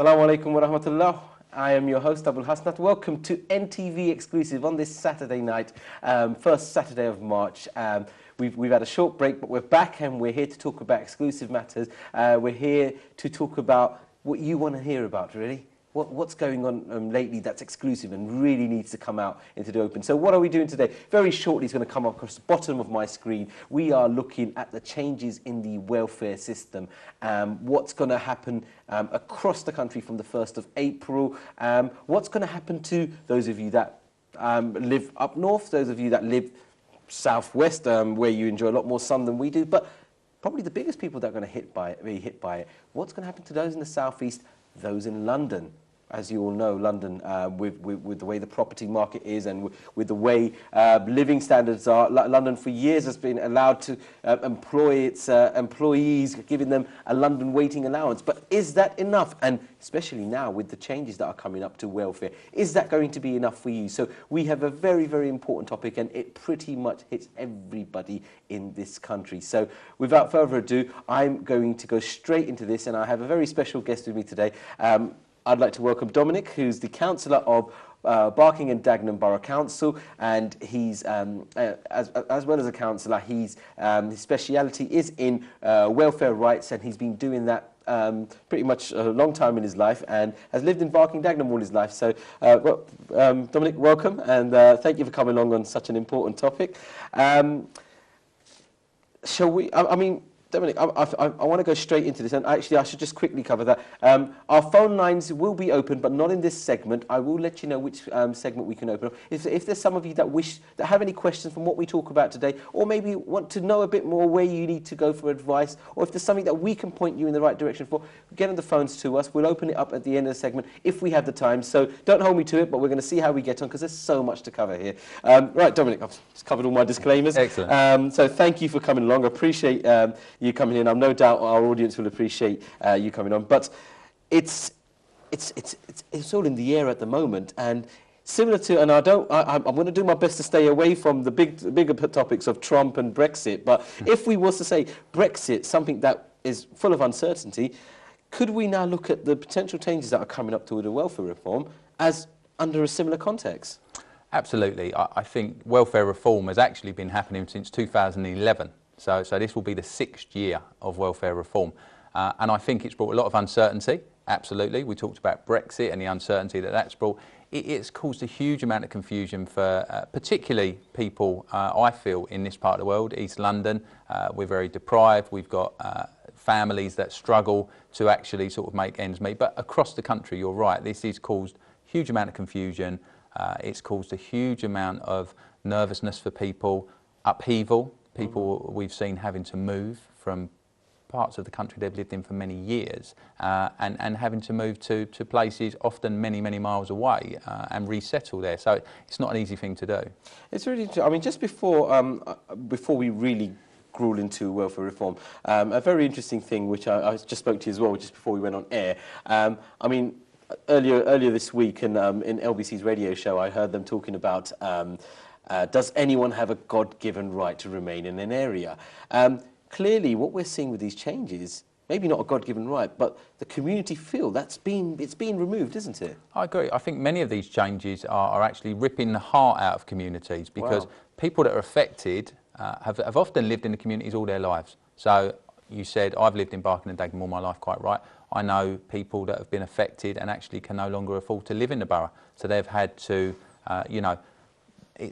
Assalamu alaikum wa rahmatullah. I am your host, Abul Hasnath. Welcome to NTV Exclusive on this Saturday night, first Saturday of March. We've had a short break, but we're back and we're here to talk about exclusive matters. We're here to talk about what you want to hear about, really. What's going on lately that's exclusive and really needs to come out into the open. So what are we doing today? Very shortly, it's going to come up across the bottom of my screen. We are looking at the changes in the welfare system. What's going to happen across the country from the 1st of April. What's going to happen to those of you that live up north, those of you that live southwest, where you enjoy a lot more sun than we do. But probably the biggest people that are going to be hit by it. What's going to happen to those in the southeast, those in London? As you all know, London, with the way the property market is and with the way living standards are, London for years has been allowed to employ its employees, giving them a London waiting allowance. But is that enough? And especially now with the changes that are coming up to welfare, is that going to be enough for you? So we have a very, very important topic, and it pretty much hits everybody in this country. So without further ado, I'm going to go straight into this, and I have a very special guest with me today. I'd like to welcome Dominic, who's the councillor of Barking and Dagenham Borough Council, and he's, as well as a councillor, his speciality is in welfare rights, and he's been doing that pretty much a long time in his life and has lived in Barking Dagenham all his life. So, Dominic, welcome, and thank you for coming along on such an important topic. Shall we, I mean, Dominic, I want to go straight into this, and actually I should just quickly cover that. Our phone lines will be open, but not in this segment. I will let you know which segment we can open up. If there's some of you that have any questions from what we talk about today, or maybe want to know a bit more where you need to go for advice, or if there's something that we can point you in the right direction for, get on the phones to us. We'll open it up at the end of the segment if we have the time. So don't hold me to it, but we're going to see how we get on, because there's so much to cover here. Right, Dominic, I've just covered all my disclaimers. Excellent. So thank you for coming along. I appreciate you coming in. I've no doubt our audience will appreciate you coming on. But it's all in the air at the moment, and similar to, and I'm going to do my best to stay away from the bigger topics of Trump and Brexit. But if we was to say Brexit, something that is full of uncertainty, could we now look at the potential changes that are coming up to the welfare reform as under a similar context? Absolutely. I think welfare reform has actually been happening since 2011. So this will be the 6th year of welfare reform. And I think it's brought a lot of uncertainty, absolutely. We talked about Brexit and the uncertainty that that's brought. It's caused a huge amount of confusion for particularly people, I feel, in this part of the world, East London. We're very deprived. We've got families that struggle to actually sort of make ends meet. But across the country, you're right, this has caused a huge amount of confusion. It's caused a huge amount of nervousness for people, upheaval. People we've seen having to move from parts of the country they've lived in for many years and having to move to places often many, many miles away and resettle there. So it's not an easy thing to do. It's really, I mean, just before we really gruel into welfare reform, a very interesting thing which I just spoke to you as well just before we went on air. I mean, earlier this week in LBC's radio show, I heard them talking about does anyone have a God-given right to remain in an area? Clearly, what we're seeing with these changes, maybe not a God-given right, but the community feel it's been removed, isn't it? I agree. I think many of these changes are actually ripping the heart out of communities, because people that are affected have often lived in the communities all their lives. So you said, I've lived in Barking and Dagenham all my life, quite right. I know people that have been affected and actually can no longer afford to live in the borough. So they've had to,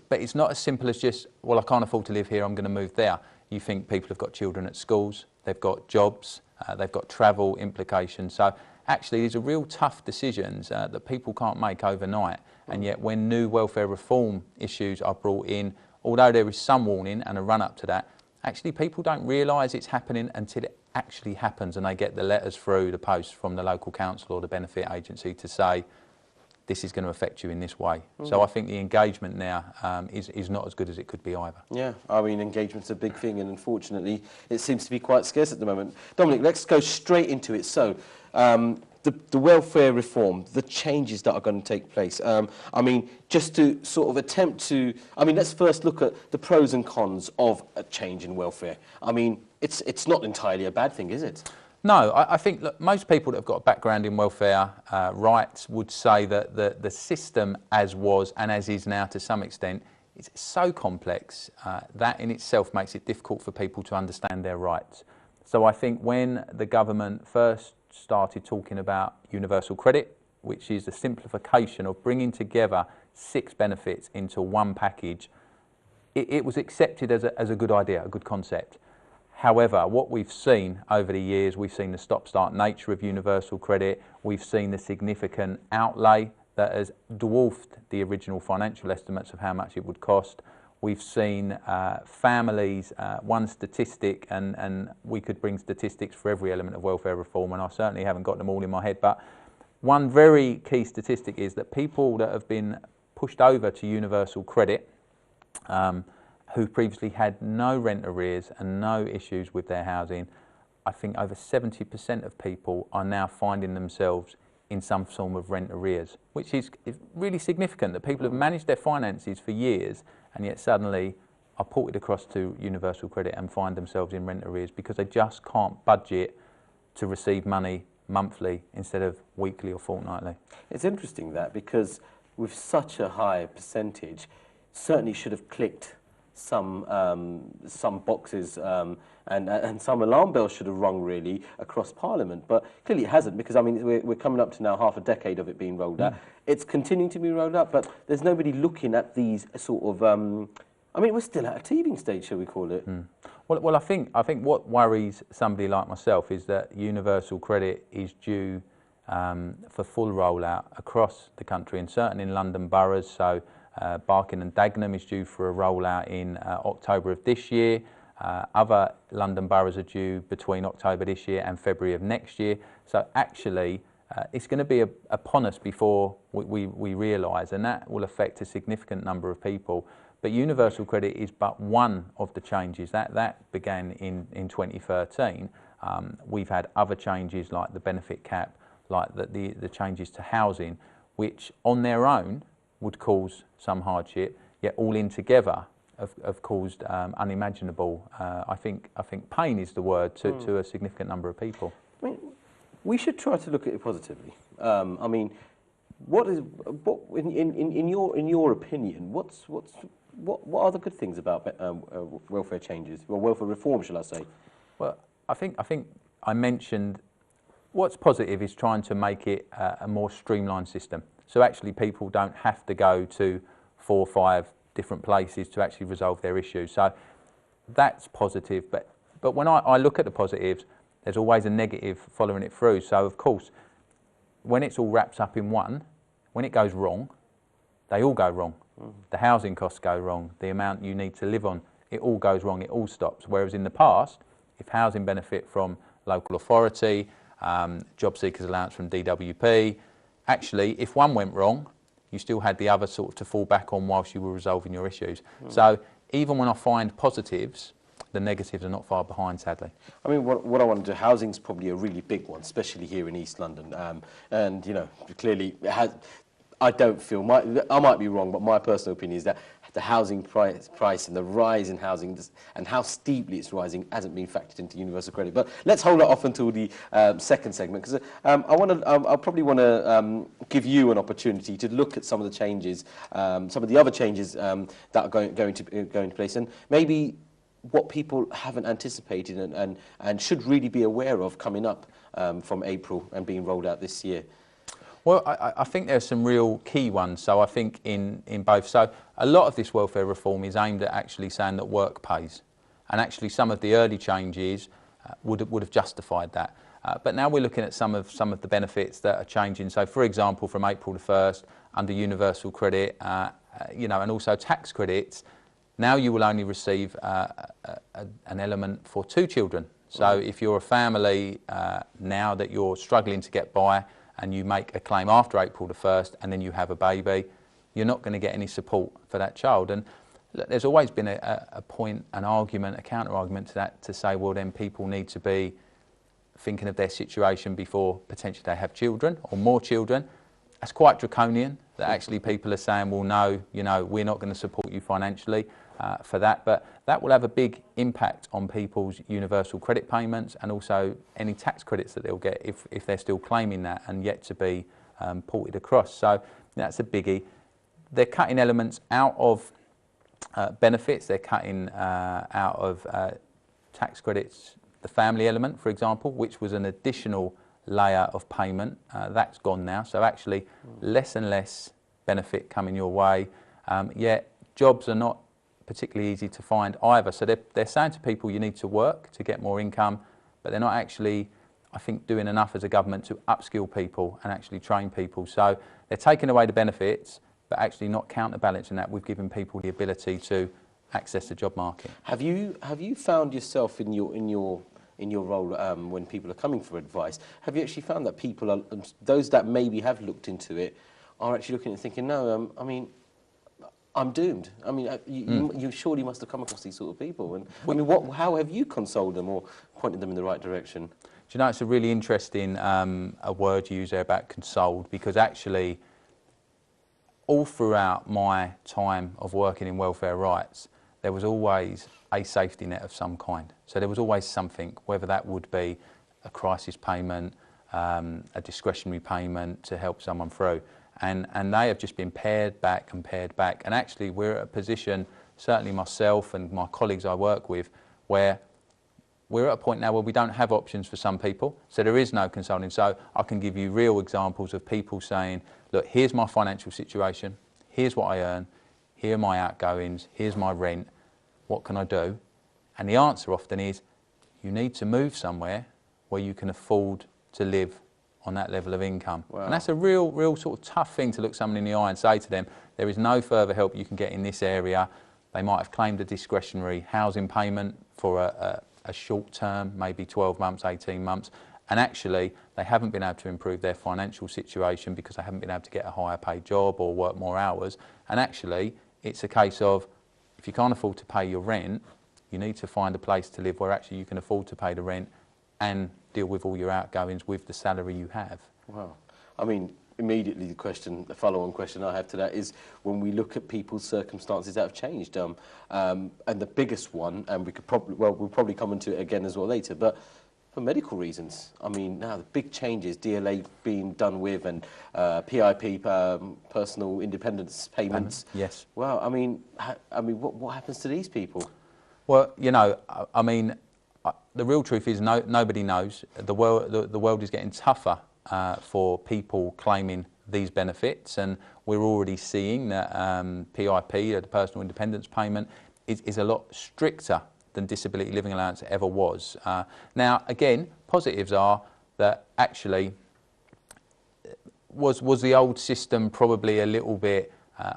but it's not as simple as just, well, I can't afford to live here, I'm going to move there. You think people have got children at schools, they've got jobs, they've got travel implications. So actually these are real tough decisions that people can't make overnight. And yet when new welfare reform issues are brought in, although there is some warning and a run up to that, actually people don't realise it's happening until it actually happens, and they get the letters through the post from the local council or the benefit agency to say, this is going to affect you in this way. So I think the engagement now is not as good as it could be either. Yeah, I mean, engagement's a big thing, and unfortunately it seems to be quite scarce at the moment. Dominic, let's go straight into it. So the welfare reform, the changes that are going to take place. I mean, just to sort of attempt to, I mean, let's first look at the pros and cons of a change in welfare. I mean, it's not entirely a bad thing, is it? No, I think look, most people that have got a background in welfare rights would say that the system as was and as is now to some extent is so complex that in itself makes it difficult for people to understand their rights. So I think when the government first started talking about universal credit, which is the simplification of bringing together 6 benefits into one package, it was accepted as a good idea, a good concept. However, what we've seen over the years, we've seen the stop-start nature of universal credit, we've seen the significant outlay that has dwarfed the original financial estimates of how much it would cost. We've seen families, one statistic, and we could bring statistics for every element of welfare reform, and I certainly haven't got them all in my head, but one very key statistic is that people that have been pushed over to universal credit, who previously had no rent arrears and no issues with their housing, I think over 70% of people are now finding themselves in some form of rent arrears, which is really significant, that people have managed their finances for years and yet suddenly are ported across to universal credit and find themselves in rent arrears because they just can't budget to receive money monthly instead of weekly or fortnightly. It's interesting that, because with such a high percentage, certainly should have clicked some boxes and some alarm bells should have rung really across Parliament, but clearly it hasn't, because I mean we're coming up to now half a decade of it being rolled out. It's continuing to be rolled out, but there's nobody looking at these sort of I mean, we're still at a teething stage, shall we call it? Well, I think what worries somebody like myself is that universal credit is due for full rollout across the country, and certainly in London boroughs. So Barking and Dagenham is due for a rollout in October of this year. Other London boroughs are due between October this year and February of next year. So actually, it's going to be upon us before we realise, and that will affect a significant number of people. But universal credit is but one of the changes. That began in 2013. We've had other changes like the benefit cap, like the changes to housing, which on their own would cause some hardship, yet all in together have caused unimaginable, I think pain is the word, to a significant number of people. I mean, we should try to look at it positively. I mean, what in your opinion, what are the good things about welfare changes, or welfare reform, shall I say? Well, I think I mentioned what's positive is trying to make it a more streamlined system. So actually people don't have to go to 4 or 5 different places to actually resolve their issues. So that's positive. But when I look at the positives, there's always a negative following it through. So of course, when it's all wrapped up in one, when it goes wrong, they all go wrong. The housing costs go wrong, the amount you need to live on, it all goes wrong, it all stops. Whereas in the past, if housing benefit from local authority, job seekers allowance from DWP, actually if one went wrong, you still had the other sort of to fall back on whilst you were resolving your issues. So even when I find positives, the negatives are not far behind, sadly. I mean, what I want to do, housing's probably a really big one, especially here in East London. And, you know, clearly it has, I don't feel, I might be wrong, but my personal opinion is that the housing price and the rise in housing and how steeply it's rising hasn't been factored into universal credit. But let's hold it off until the second segment, because I'll probably want to give you an opportunity to look at some of the changes, some of the other changes that are going into place, and maybe what people haven't anticipated and should really be aware of coming up from April and being rolled out this year. Well, I think there's some real key ones. So I think in both. So a lot of this welfare reform is aimed at actually saying that work pays. And actually some of the early changes would have justified that. But now we're looking at some of the benefits that are changing. So for example, from April the 1st, under universal credit, you know, and also tax credits, now you will only receive an element for 2 children. So if you're a family now that you're struggling to get by, and you make a claim after April the 1st and then you have a baby, you're not going to get any support for that child. And there's always been a point, an argument, a counter-argument to that, to say, well, then people need to be thinking of their situation before potentially they have children or more children. That's quite draconian, that actually people are saying, well, no, you know, we're not going to support you financially. for that, but that will have a big impact on people's universal credit payments and also any tax credits that they'll get if they're still claiming that and yet to be ported across. So that's a biggie. They're cutting elements out of benefits, they're cutting out of tax credits, the family element, for example, which was an additional layer of payment. That's gone now, so actually less and less benefit coming your way. Yet jobs are not particularly easy to find either. So they're saying to people you need to work to get more income, but they're not actually, I think, doing enough as a government to upskill people and actually train people. So they're taking away the benefits, but actually not counterbalancing that with giving people the ability to access the job market. Have you found yourself in your role when people are coming for advice? Have you actually found that people are, those that maybe have looked into it, are actually looking and thinking, no, I mean, I'm doomed. I mean, you surely must have come across these sort of people. And I mean, how have you consoled them or pointed them in the right direction? Do you know, it's a really interesting a word you use there about consoled, because actually all throughout my time of working in welfare rights, there was always a safety net of some kind. So there was always something, whether that would be a crisis payment, a discretionary payment to help someone through. And they have just been pared back and pared back. And actually we're at a position, certainly myself and my colleagues I work with, where we're at a point now where we don't have options for some people. So there is no consulting. So I can give you real examples of people saying, look, here's my financial situation, here's what I earn, here are my outgoings, here's my rent, what can I do? And the answer often is, you need to move somewhere where you can afford to live on that level of income. Wow. And that's a real sort of tough thing to look someone in the eye and say to them, there is no further help you can get in this area. They might have claimed a discretionary housing payment for a short term, maybe 12 months, 18 months, and actually they haven't been able to improve their financial situation because they haven't been able to get a higher paid job or work more hours. And actually it's a case of, if you can't afford to pay your rent, you need to find a place to live where actually you can afford to pay the rent and deal with all your outgoings with the salary you have. Wow. I mean, immediately the follow-on question I have to that is, when we look at people's circumstances that have changed, and the biggest one, and we'll probably come into it again as well later, but for medical reasons. I mean, now the big changes, DLA being done with, and PIP, personal independence payments. Yes. Well, I mean, what happens to these people? Well, you know, I mean, the real truth is nobody knows. The world is getting tougher for people claiming these benefits, and we're already seeing that PIP, the personal independence payment, is a lot stricter than disability living allowance ever was. Now, again, positives are that actually was the old system probably a little bit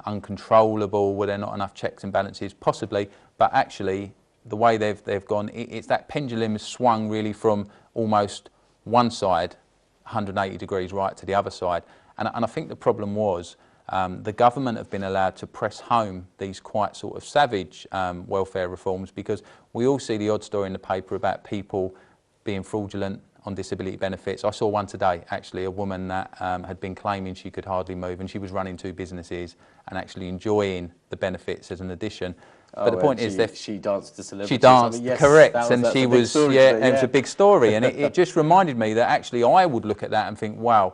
uncontrollable? Were there not enough checks and balances? Possibly, but actually the way they've gone, it's that pendulum has swung really from almost one side, 180 degrees right, to the other side. And I think the problem was the government have been allowed to press home these quite sort of savage welfare reforms, because we all see the odd story in the paper about people being fraudulent on disability benefits. I saw one today, actually, a woman that had been claiming she could hardly move, and she was running 2 businesses and actually enjoying the benefits as an addition. But the point is that she danced to celebrities. She danced, I mean, yes, correct, and she was, it was a big story, and it just reminded me that actually I would look at that and think, wow.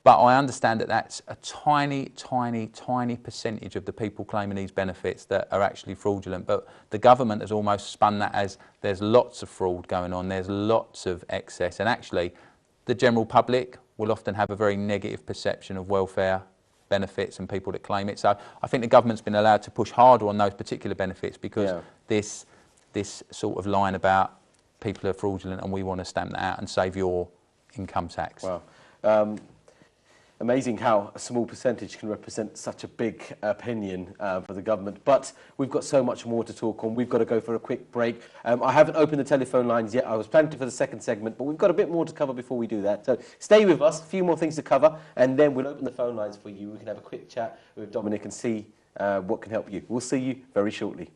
But I understand that that's a tiny percentage of the people claiming these benefits that are actually fraudulent. But the government has almost spun that as there's lots of fraud going on, there's lots of excess, and actually the general public will often have a very negative perception of welfare benefits and people that claim it. So I think the government's been allowed to push harder on those particular benefits because this sort of line about people are fraudulent and we want to stamp that out and save your income tax. Wow. Amazing how a small percentage can represent such a big opinion for the government. But we've got so much more to talk on. We've got to go for a quick break. I haven't opened the telephone lines yet. I was planning to for the second segment, but we've got a bit more to cover before we do that. So stay with us, a few more things to cover, and then we'll open the phone lines for you. We can have a quick chat with Dominic and see what can help you. We'll see you very shortly.